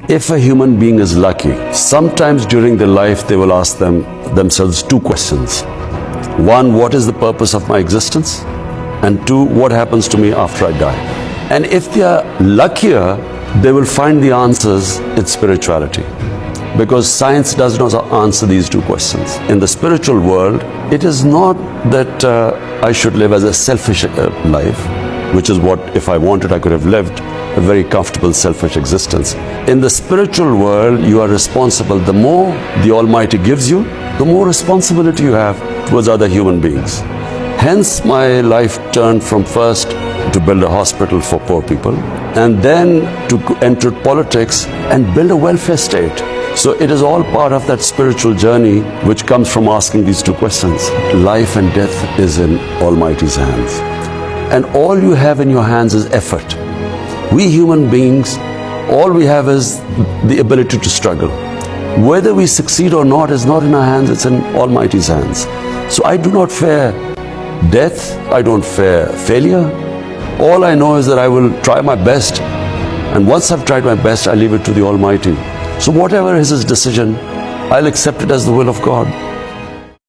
If a human being is lucky, sometimes during their life they will ask themselves two questions. One, what is the purpose of my existence? And two, what happens to me after I die? And if they are luckier, they will find the answers in spirituality. Because science does not answer these two questions. In the spiritual world, it is not that I should live as a selfish life, which is what, if I wanted, I could have lived a very comfortable, selfish existence. In the spiritual world, you are responsible. The more the Almighty gives you, the more responsibility you have towards other human beings. Hence, my life turned from first to build a hospital for poor people, and then to enter politics and build a welfare state. So it is all part of that spiritual journey which comes from asking these two questions. Life and death is in Almighty's hands. And all you have in your hands is effort. We human beings, all we have is the ability to struggle. Whether we succeed or not is not in our hands, it's in Almighty's hands. So I do not fear death, I don't fear failure. All I know is that I will try my best. And once I've tried my best, I leave it to the Almighty. So whatever is His decision, I'll accept it as the will of God.